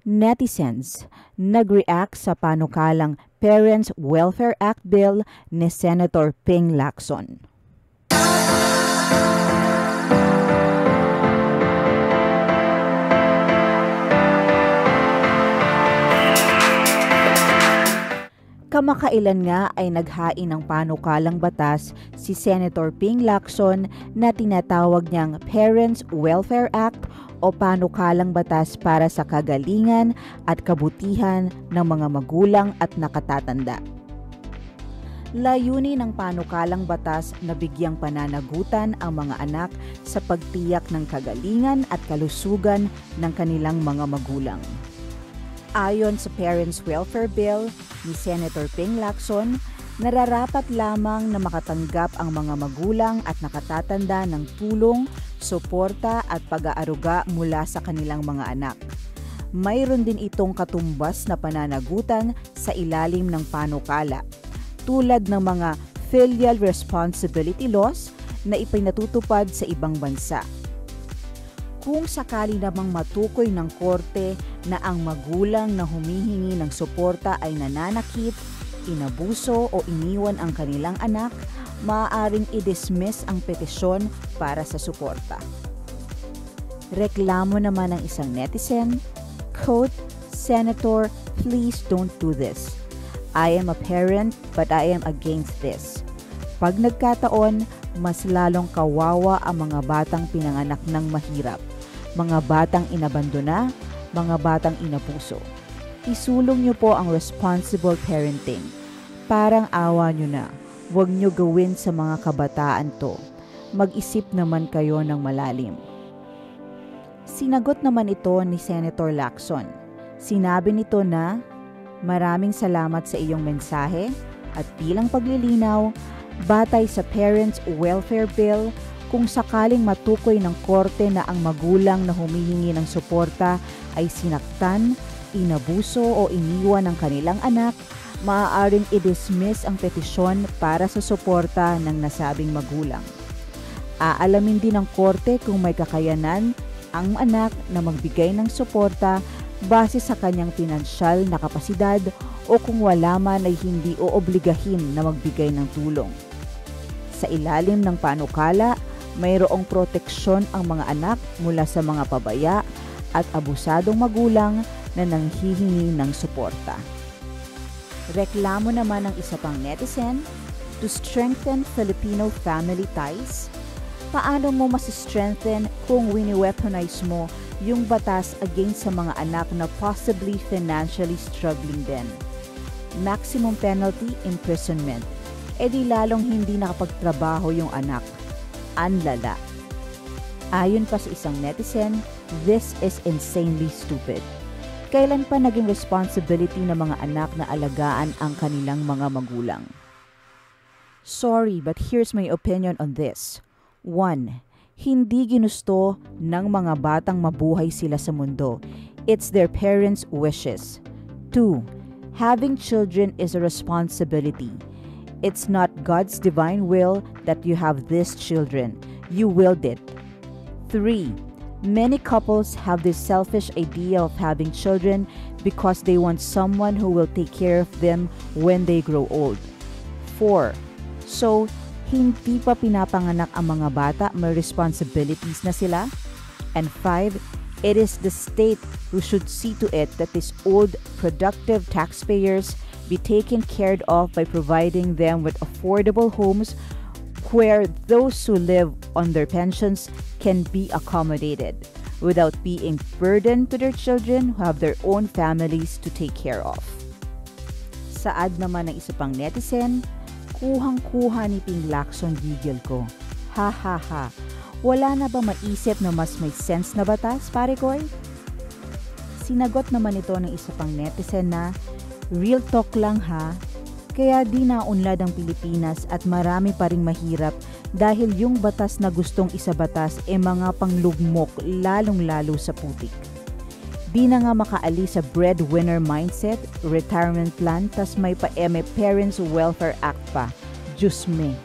Netizens nag-react sa panukalang Parents Welfare Act Bill ni Senator Ping Lacson. Kamakailan nga ay naghain ng panukalang batas si Senator Ping Lacson na tinatawag niyang Parents Welfare Act o panukalang batas para sa kagalingan at kabutihan ng mga magulang at nakatatanda. Layunin ng panukalang batas na bigyang pananagutan ang mga anak sa pagtiyak ng kagalingan at kalusugan ng kanilang mga magulang. Ayon sa Parents Welfare Bill ni Senator Ping Lacson, nararapat lamang na makatanggap ang mga magulang at nakatatanda ng tulong, suporta at pag-aaruga mula sa kanilang mga anak. Mayroon din itong katumbas na pananagutan sa ilalim ng panukala, tulad ng mga filial responsibility laws na ipinatutupad sa ibang bansa. Kung sakali namang matukoy ng korte na ang magulang na humihingi ng suporta ay nananakit, inabuso o iniwan ang kanilang anak, maaaring i-dismiss ang petisyon para sa suporta. Reklamo naman ng isang netizen, quote, "Senator, please don't do this. I am a parent but I am against this. Pag nagkataon, mas lalong kawawa ang mga batang pinanganak ng mahirap, mga batang inabandona, mga batang inapuso. Isulong niyo po ang responsible parenting. Parang awa niyo na. Huwag niyo gawin sa mga kabataan to. Mag-isip naman kayo ng malalim." Sinagot naman ito ni Senator Lacson. Sinabi nito na, "Maraming salamat sa iyong mensahe at bilang paglilinaw, batay sa Parents Welfare Bill, kung sakaling matukoy ng korte na ang magulang na humihingi ng suporta ay sinaktan, inabuso o iniwan ng kanilang anak, maaaring i-dismiss ang petisyon para sa suporta ng nasabing magulang. Aalamin din ng korte kung may kakayanan ang anak na magbigay ng suporta base sa kanyang pinansyal na kapasidad o kung wala man ay hindi oobligahin na magbigay ng tulong. Sa ilalim ng panukala, mayroong proteksyon ang mga anak mula sa mga pabaya at abusadong magulang na nanghihingi ng suporta." Reklamo naman ng isa pang netizen, "To strengthen Filipino family ties, paano mo masistrengthen kung wini-weaponize mo yung batas against sa mga anak na possibly financially struggling din? Maximum penalty, imprisonment. E di lalong hindi nakapagtrabaho yung anak. Anlala." Ayon pa sa isang netizen, "This is insanely stupid. Kailan pa naging responsibility ng mga anak na alagaan ang kanilang mga magulang?" Sorry, but here's my opinion on this. 1. Hindi ginusto ng mga batang mabuhay sila sa mundo. It's their parents' wishes. 2. Having children is a responsibility. It's not God's divine will that you have these children. You willed it. 3. Many couples have this selfish idea of having children because they want someone who will take care of them when they grow old. 4. So, hindi pa pinapanganak ang mga bata, may responsibilities na sila. And 5. It is the state who should see to it that these old, productive taxpayers be taken care of by providing them with affordable homes where those who live on their pensions can be accommodated without being burdened to their children who have their own families to take care of." Saad naman ng isa pang netizen, "Kuhang-kuha ni Ping Lacson gigil ko. Ha ha ha. Wala na ba maisip na mas may sense na batas, pare koy?" Sinagot naman ito ng isa pang netizen na, "Real talk lang ha. Kaya di naunlad ang Pilipinas at marami pa ring mahirap dahil yung batas na gustong isabatas e mga panglugmok lalong-lalo sa putik. Di na nga makaalis sa breadwinner mindset, retirement plan, tas may Parents Welfare Act pa. Diyos me."